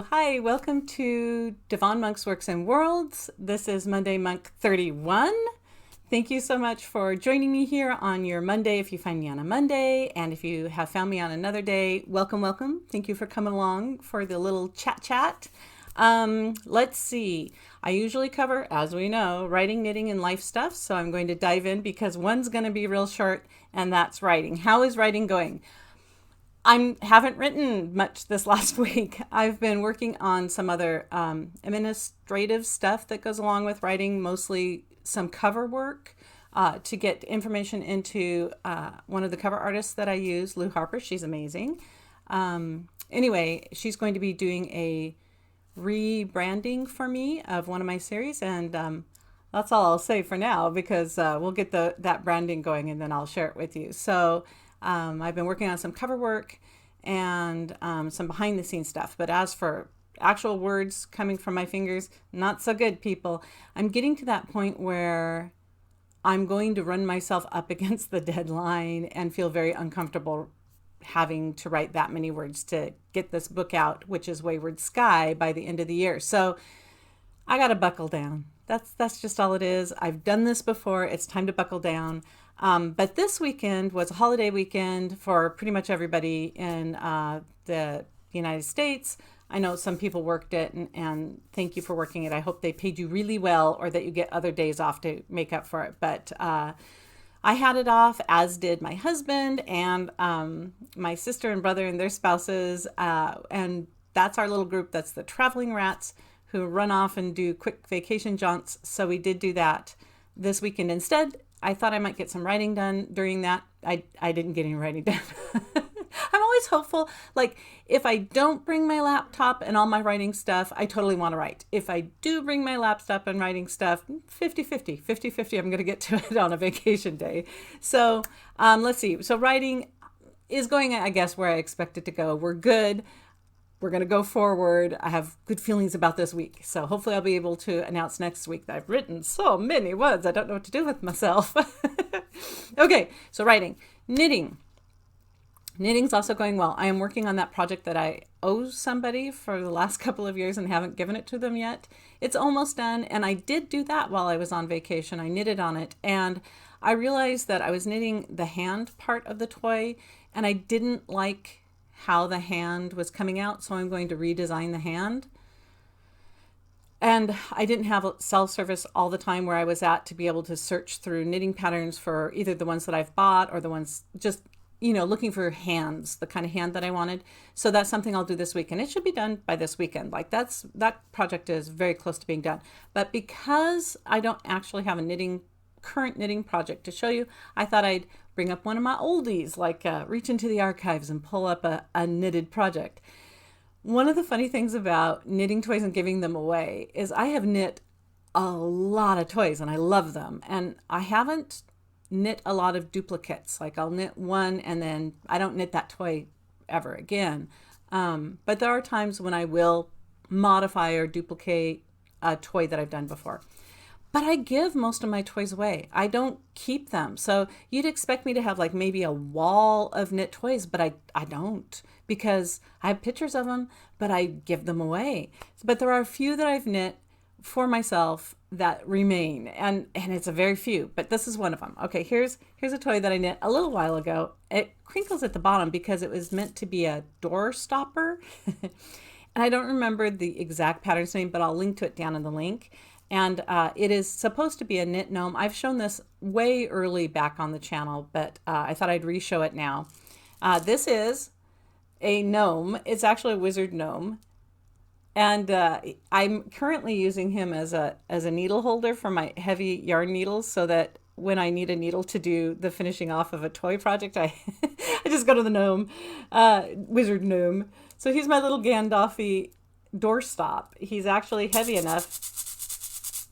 Hi, welcome to Devon Monk's Works and Worlds. This is Monday Monk 31. Thank you so much for joining me here on your Monday if you find me on a Monday. And if you have found me on another day, welcome, welcome. Thank you for coming along for the little chat. Let's see. I usually cover, as we know, writing, knitting, and life stuff. So I'm going to dive in because one's going to be real short, and that's writing. How is writing going? I haven't written much this last week. I've been working on some other administrative stuff that goes along with writing, mostly some cover work to get information into one of the cover artists that I use, Lou Harper. She's amazing. Anyway, she's going to be doing a rebranding for me of one of my series, and that's all I'll say for now because we'll get that branding going and then I'll share it with you. So I've been working on some cover work and some behind the scenes stuff. But as for actual words coming from my fingers, not so good, people. I'm getting to that point where I'm going to run myself up against the deadline and feel very uncomfortable having to write that many words to get this book out, which is Wayward Sky, by the end of the year. So I got to buckle down. That's just all it is. I've done this before. It's time to buckle down. But this weekend was a holiday weekend for pretty much everybody in the United States. I know some people worked it, and thank you for working it. I hope they paid you really well or that you get other days off to make up for it. But I had it off, as did my husband and my sister and brother and their spouses. And that's our little group. That's the Traveling Rats who run off and do quick vacation jaunts. So we did do that this weekend instead. I thought I might get some writing done during that. I didn't get any writing done. I'm always hopeful. Like, if I don't bring my laptop and all my writing stuff, I totally want to write. If I do bring my laptop and writing stuff, 50-50, I'm going to get to it on a vacation day. So let's see. So writing is going, I guess, where I expect it to go. We're good. We're going to go forward. I have good feelings about this week. So hopefully I'll be able to announce next week that I've written so many words. I don't know what to do with myself. Okay, so writing. Knitting. Knitting's also going well. I am working on that project that I owe somebody for the last couple of years and haven't given it to them yet. It's almost done, and I did do that while I was on vacation. I knitted on it, and I realized that I was knitting the hand part of the toy, and I didn't like how the hand was coming out, so I'm going to redesign the hand. And I didn't have self-service all the time where I was at to be able to search through knitting patterns for either the ones that I've bought or the ones just, looking for hands, the kind of hand that I wanted. So that's something I'll do this week, and it should be done by this weekend. Like that project is very close to being done. But because I don't actually have a current knitting project to show you, I thought I'd bring up one of my oldies, like reach into the archives and pull up a knitted project. One of the funny things about knitting toys and giving them away is I have knit a lot of toys and I love them. And I haven't knit a lot of duplicates. Like I'll knit one and then I don't knit that toy ever again. But there are times when I will modify or duplicate a toy that I've done before. But I give most of my toys away. I don't keep them. So you'd expect me to have like maybe a wall of knit toys, but I don't, because I have pictures of them, but I give them away. But there are a few that I've knit for myself that remain, and it's a very few, but this is one of them. Okay, here's a toy that I knit a little while ago. It crinkles at the bottom because it was meant to be a door stopper. And I don't remember the exact pattern's name, but I'll link to it down in the link. And it is supposed to be a knit gnome. I've shown this way early back on the channel, but I thought I'd re-show it now. This is a gnome. It's actually a wizard gnome. And I'm currently using him as a needle holder for my heavy yarn needles, so that when I need a needle to do the finishing off of a toy project, I just go to the gnome, wizard gnome. So he's my little Gandalf-y doorstop. He's actually heavy enough.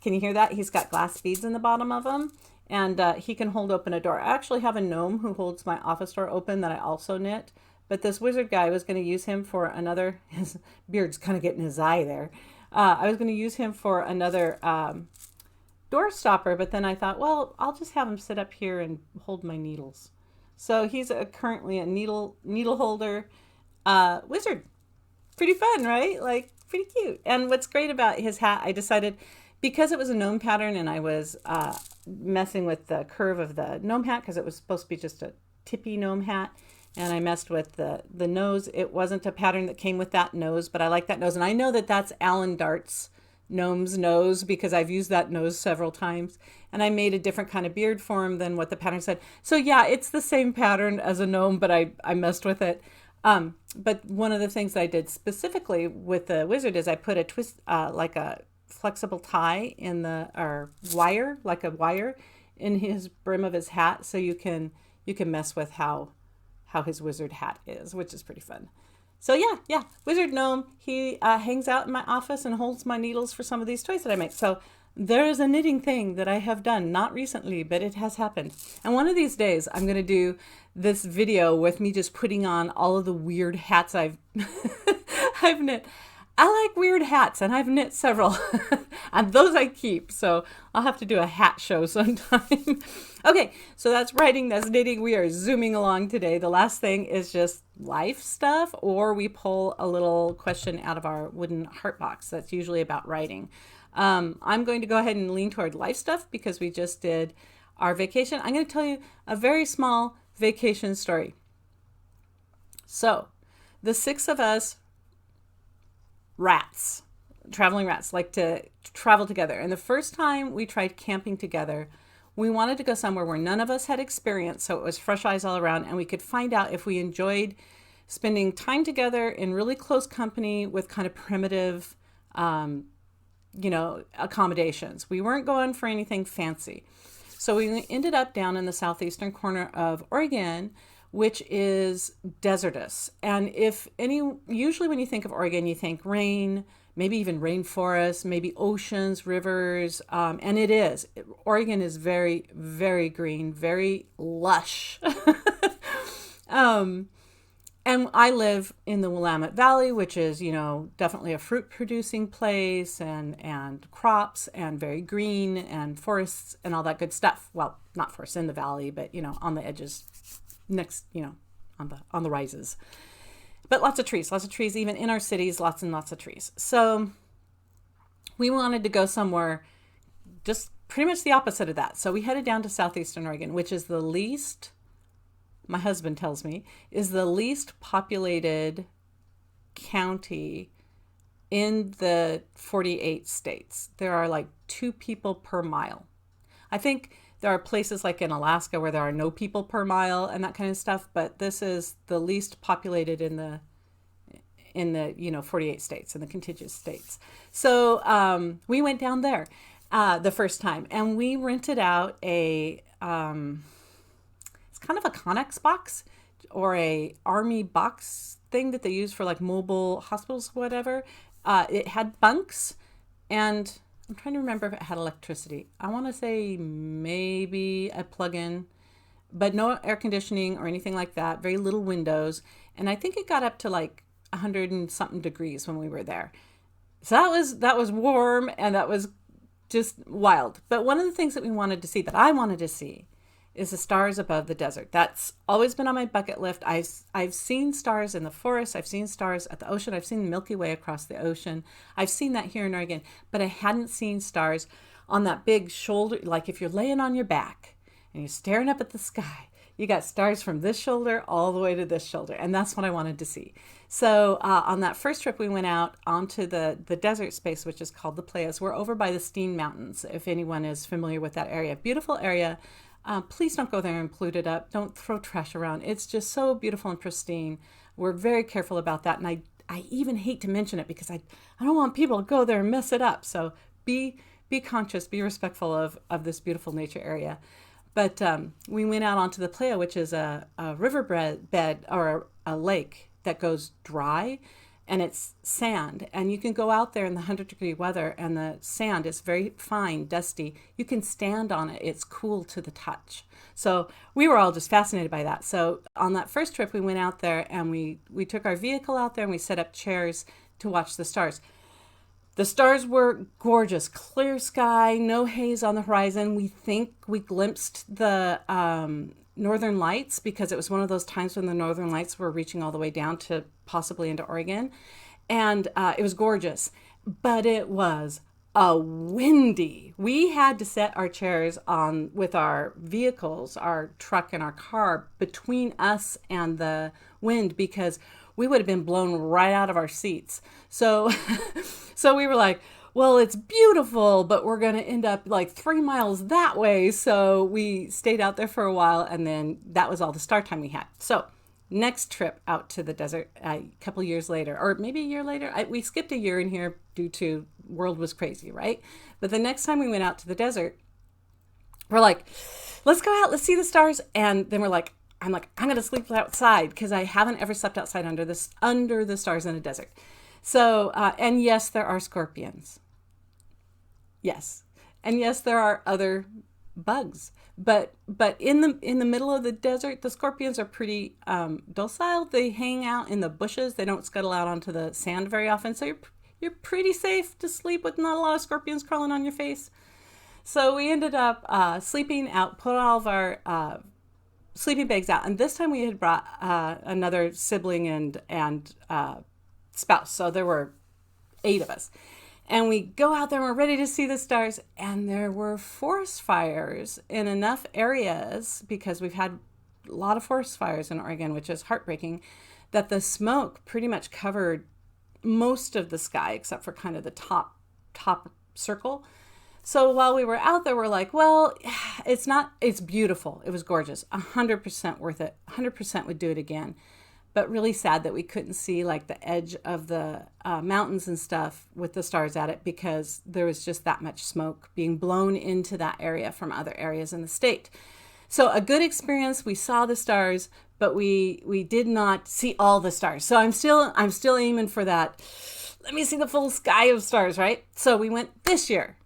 Can you hear that? He's got glass beads in the bottom of him, and he can hold open a door. I actually have a gnome who holds my office door open that I also knit, but this wizard guy was going to use him for another, his beard's kind of getting his eye there. I was going to use him for another door stopper, but then I thought, well, I'll just have him sit up here and hold my needles. So he's currently a needle holder wizard. Pretty fun, right? Like, pretty cute. And what's great about his hat, I decided because it was a gnome pattern and I was messing with the curve of the gnome hat because it was supposed to be just a tippy gnome hat. And I messed with the nose. It wasn't a pattern that came with that nose, but I like that nose. And I know that that's Alan Dart's gnome's nose because I've used that nose several times. And I made a different kind of beard for him than what the pattern said. So yeah, it's the same pattern as a gnome, but I messed with it. But one of the things that I did specifically with the wizard is I put a twist, like a flexible tie in the, or wire, like a wire in his brim of his hat. So you can mess with how his wizard hat is, which is pretty fun. So yeah, Wizard Gnome, he hangs out in my office and holds my needles for some of these toys that I make. So there is a knitting thing that I have done, not recently, but it has happened. And one of these days, I'm going to do this video with me just putting on all of the weird hats I've I've knit. I like weird hats, and I've knit several, and those I keep. So I'll have to do a hat show sometime. Okay, so that's writing, that's knitting. We are zooming along today. The last thing is just life stuff, or we pull a little question out of our wooden heart box. That's usually about writing. I'm going to go ahead and lean toward life stuff because we just did our vacation. I'm going to tell you a very small vacation story. So the 6 of us traveling rats, like to travel together. And the first time we tried camping together, we wanted to go somewhere where none of us had experience, so it was fresh eyes all around, and we could find out if we enjoyed spending time together in really close company with kind of primitive, accommodations. We weren't going for anything fancy. So we ended up down in the southeastern corner of Oregon, which is desertous. And usually when you think of Oregon, you think rain, maybe even rainforest, maybe oceans, rivers, and it is. Oregon is very, very green, very lush. And I live in the Willamette Valley, which is, definitely a fruit producing place and crops and very green and forests and all that good stuff. Well, not forests in the valley, but, on the edges next, on the rises. But lots of trees, even in our cities, lots and lots of trees. So we wanted to go somewhere just pretty much the opposite of that. So we headed down to southeastern Oregon, which is my husband tells me, is the least populated county in the 48 states. There are like 2 people per mile. I think there are places like in Alaska where there are no people per mile and that kind of stuff, but this is the least populated in the 48 states, in the contiguous states. So we went down there the first time, and we rented out a it's kind of a Connex box or a army box thing that they use for like mobile hospitals, whatever. It had bunks, and I'm trying to remember if it had electricity. I want to say maybe a plug-in, but no air conditioning or anything like that. Very little windows. And I think it got up to like 100 and something degrees when we were there. So that was warm, and that was just wild. But one of the things that that I wanted to see, is the stars above the desert. That's always been on my bucket list. I've seen stars in the forest. I've seen stars at the ocean. I've seen the Milky Way across the ocean. I've seen that here in Oregon, but I hadn't seen stars on that big shoulder. Like if you're laying on your back and you're staring up at the sky, you got stars from this shoulder all the way to this shoulder. And that's what I wanted to see. So on that first trip, we went out onto the desert space, which is called the Playas. We're over by the Steen Mountains, if anyone is familiar with that area. Beautiful area. Please don't go there and pollute it up. Don't throw trash around. It's just so beautiful and pristine. We're very careful about that. And I even hate to mention it because I don't want people to go there and mess it up. So be conscious, be respectful of this beautiful nature area. But we went out onto the playa, which is a river bed or a lake that goes dry, and it's sand. And you can go out there in the 100-degree weather, and the sand is very fine, dusty. You can stand on it. It's cool to the touch. So we were all just fascinated by that. So on that first trip, we went out there, and we took our vehicle out there, and we set up chairs to watch the stars. The stars were gorgeous, clear sky, no haze on the horizon. We think we glimpsed the Northern Lights because it was one of those times when the Northern Lights were reaching all the way down to possibly into Oregon. and it was gorgeous, but it was windy. We had to set our chairs on with our vehicles, our truck and our car, between us and the wind, because we would have been blown right out of our seats. So so we were like, well, it's beautiful, but we're going to end up like 3 miles that way. So we stayed out there for a while, and then that was all the star time we had. So next trip out to the desert, a couple years later, or maybe a year later, we skipped a year in here due to world was crazy, right? But the next time we went out to the desert, we're like, let's go out, let's see the stars. And then I'm going to sleep outside, because I haven't ever slept outside under the stars in a desert. So, and yes, there are scorpions. Yes. And yes, there are other bugs. But in the middle of the desert, the scorpions are pretty docile. They hang out in the bushes. They don't scuttle out onto the sand very often. So you're pretty safe to sleep with not a lot of scorpions crawling on your face. So we ended up sleeping out, put all of our sleeping bags out. And this time we had brought another sibling and spouse. So there were 8 of us. And we go out there and we're ready to see the stars. And there were forest fires in enough areas, because we've had a lot of forest fires in Oregon, which is heartbreaking, that the smoke pretty much covered most of the sky except for kind of the top circle. So while we were out there, we're like, well, it's beautiful. It was gorgeous. 100% worth it. 100% would do it again. But really sad that we couldn't see like the edge of the mountains and stuff with the stars at it, because there was just that much smoke being blown into that area from other areas in the state. So a good experience. We saw the stars, but we did not see all the stars. So I'm still aiming for that. Let me see the full sky of stars, right? So we went this year.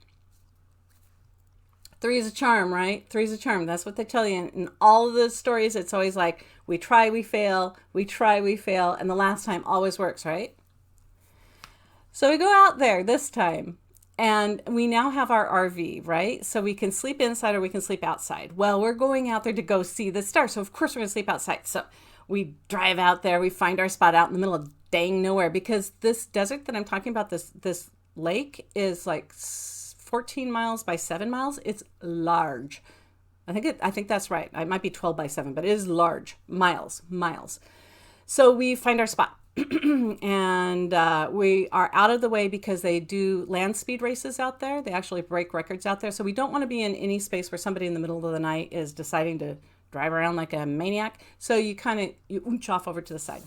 3 is a charm, right? 3 is a charm. That's what they tell you. In all of the stories, it's always like, we try, we fail, we try, we fail, and the last time always works, right? So we go out there this time, and we now have our RV, right? So we can sleep inside or we can sleep outside. Well, we're going out there to go see the stars, so of course we're going to sleep outside. So we drive out there, we find our spot out in the middle of dang nowhere, because this desert that I'm talking about, this lake, is like 14 miles by 7 miles. It's large. I think that's right. It might be 12 by 7, but it is large. Miles. So we find our spot. And we are out of the way, because they do land speed races out there. They actually break records out there. So we don't want to be in any space where somebody in the middle of the night is deciding to drive around like a maniac. So you oonch off over to the side.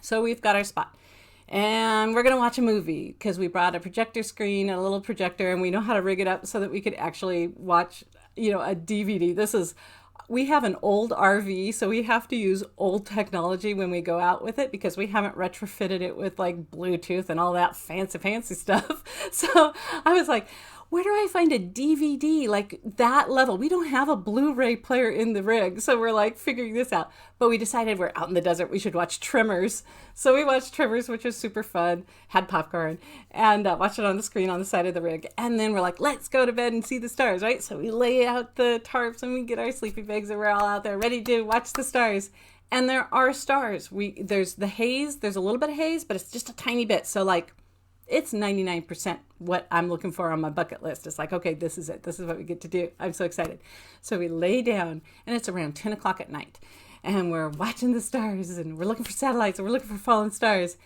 So we've got our spot. And we're going to watch a movie, because we brought a projector screen, a little projector, and we know how to rig it up so that we could actually watch, a DVD. We have an old RV, so we have to use old technology when we go out with it, because we haven't retrofitted it with like Bluetooth and all that fancy stuff. So I was like, where do I find a DVD like that level? We don't have a Blu-ray player in the rig. So we're like figuring this out. But we decided we're out in the desert, we should watch Tremors. So we watched Tremors, which was super fun, had popcorn, and watched it on the screen on the side of the rig. And then we're like, let's go to bed and see the stars, right? So we lay out the tarps and we get our sleeping bags, and we're all out there ready to watch the stars. And there are stars. There's the haze. There's a little bit of haze, but it's just a tiny bit. So like, it's 99% what I'm looking for on my bucket list. It's like, okay, this is it. This is what we get to do. I'm so excited. So we lay down, and it's around 10 o'clock at night, and we're watching the stars, and we're looking for satellites, and we're looking for fallen stars.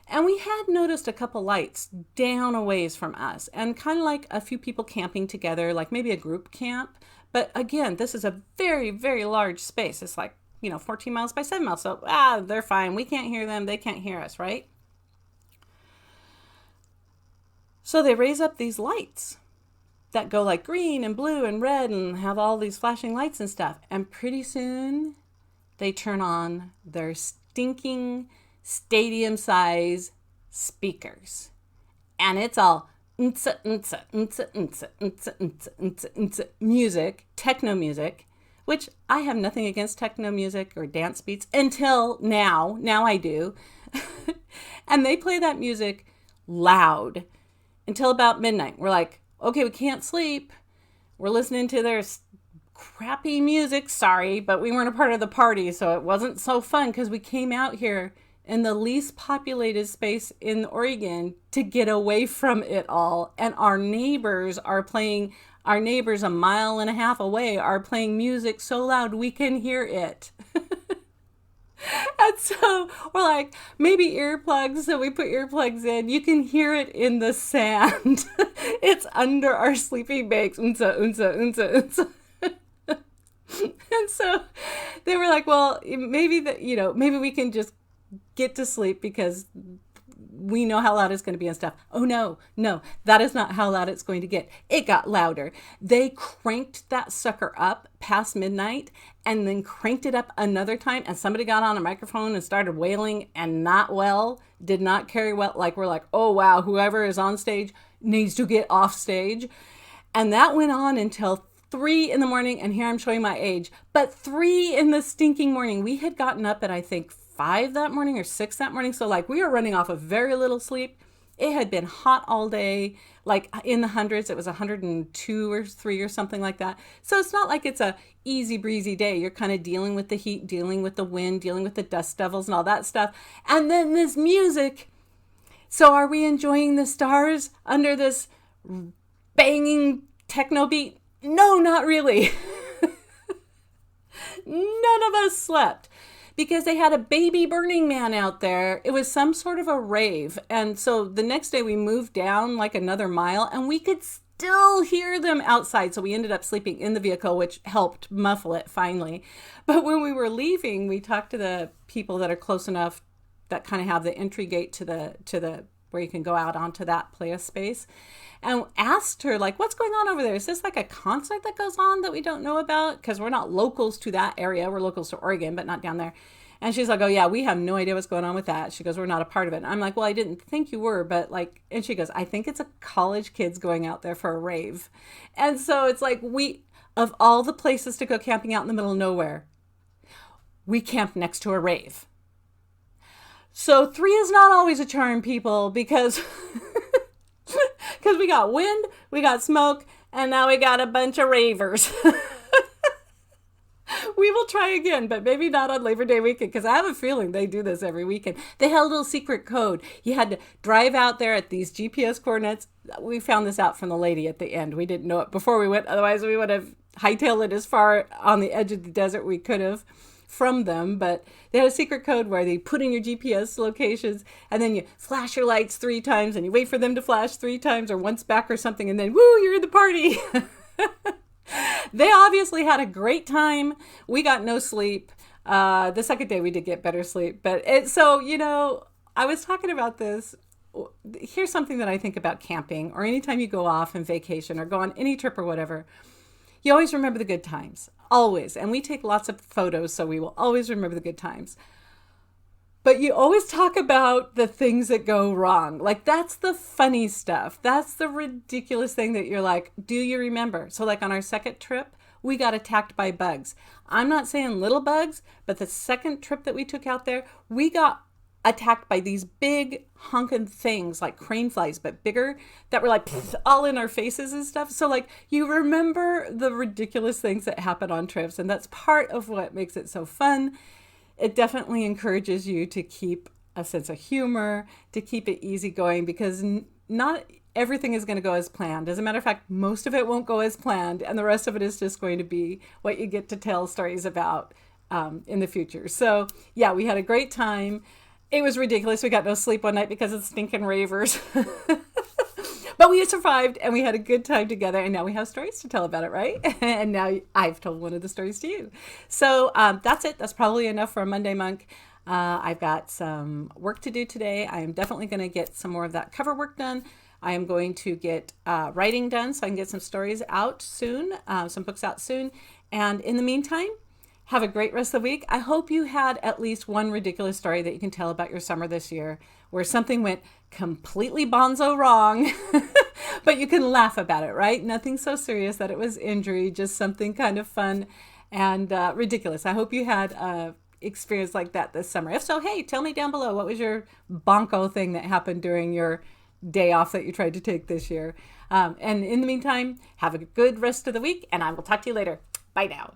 And we had noticed a couple lights down a ways from us, and kind of like a few people camping together, like maybe a group camp. But again, this is a very, very large space. It's like, 14 miles by 7 miles. So, they're fine. We can't hear them. They can't hear us, right? So they raise up these lights that go like green and blue and red and have all these flashing lights and stuff. And pretty soon they turn on their stinking stadium-size speakers. And it's all music, techno music, which I have nothing against techno music or dance beats until now. Now I do. And they play that music loud until about midnight. We're like, okay, we can't sleep. We're listening to their crappy music. Sorry, but we weren't a part of the party, so it wasn't so fun, because we came out here in the least populated space in Oregon to get away from it all. And our neighbors a mile and a half away are playing music so loud we can hear it. And so we're like, maybe earplugs. So we put earplugs in. You can hear it in the sand. It's under our sleeping bags. Unsa, unsa, unsa, unsa. And so they were like, well, maybe maybe we can just get to sleep because we know how loud it's going to be and stuff. Oh, no, that is not how loud it's going to get. It got louder. They cranked that sucker up past midnight and then cranked it up another time. And somebody got on a microphone and started wailing and did not carry well. Like, we're like, oh, wow, whoever is on stage needs to get off stage. And that went on until 3 in the morning. And here I'm showing my age, but 3 in the stinking morning. We had gotten up at, I think, 5 that morning or 6 that morning. So like we were running off of very little sleep. It had been hot all day, like in the hundreds. It was 102 or 3 or something like that. So it's not like it's a easy breezy day. You're kind of dealing with the heat, dealing with the wind, dealing with the dust devils and all that stuff. And then this music. So are we enjoying the stars under this banging techno beat? No, not really. None of us slept, because they had a baby Burning Man out there. It was some sort of a rave. And so the next day we moved down like another mile and we could still hear them outside. So we ended up sleeping in the vehicle, which helped muffle it finally. But when we were leaving, we talked to the people that are close enough that kind of have the entry gate to the where you can go out onto that play space, and asked her, like, what's going on over there? Is this like a concert that goes on that we don't know about? Because we're not locals to that area. We're locals to Oregon, but not down there. And she's like, oh yeah, we have no idea what's going on with that. She goes, we're not a part of it. And I'm like, well, I didn't think you were, but like, and she goes, I think it's a college kids going out there for a rave. And so it's like, of all the places to go camping out in the middle of nowhere, we camped next to a rave. So 3 is not always a charm, people, because we got wind, we got smoke, and now we got a bunch of ravers. We will try again, but maybe not on Labor Day weekend, because I have a feeling they do this every weekend. They had a little secret code. You had to drive out there at these GPS coordinates. We found this out from the lady at the end. We didn't know it before we went. Otherwise, we would have hightailed it as far on the edge of the desert we could have from them. But they had a secret code where they put in your GPS locations, and then you flash your lights 3 times, and you wait for them to flash 3 times or once back or something, and then, woo, you're in the party. They obviously had a great time. We got no sleep. The second day we did get better sleep. But I was talking about this. Here's something that I think about camping, or anytime you go off on vacation or go on any trip or whatever. You always remember the good times. Always. And we take lots of photos, so we will always remember the good times. But you always talk about the things that go wrong. Like, that's the funny stuff. That's the ridiculous thing that you're like, do you remember? So like on our second trip, we got attacked by bugs. I'm not saying little bugs, but the second trip that we took out there, we got attacked by these big honking things like crane flies, but bigger, that were like all in our faces and stuff. So like, you remember the ridiculous things that happen on trips, and that's part of what makes it so fun. It definitely encourages you to keep a sense of humor, to keep it easygoing, because not everything is going to go as planned. As a matter of fact, most of it won't go as planned, and the rest of it is just going to be what you get to tell stories about in the future. So yeah, we had a great time. It was ridiculous. We got no sleep one night because of the stinking ravers. But we survived, and we had a good time together, and now we have stories to tell about it, right? And now I've told one of the stories to you. So that's it. That's probably enough for a Monday Monk. I've got some work to do today. I am definitely going to get some more of that cover work done. I am going to get writing done so I can get some stories out soon, some books out soon. And in the meantime, have a great rest of the week. I hope you had at least one ridiculous story that you can tell about your summer this year, where something went completely bonzo wrong, but you can laugh about it, right? Nothing so serious that it was injury, just something kind of fun and ridiculous. I hope you had experience like that this summer. If so, hey, tell me down below, what was your bonko thing that happened during your day off that you tried to take this year? And in the meantime, have a good rest of the week, and I will talk to you later. Bye now.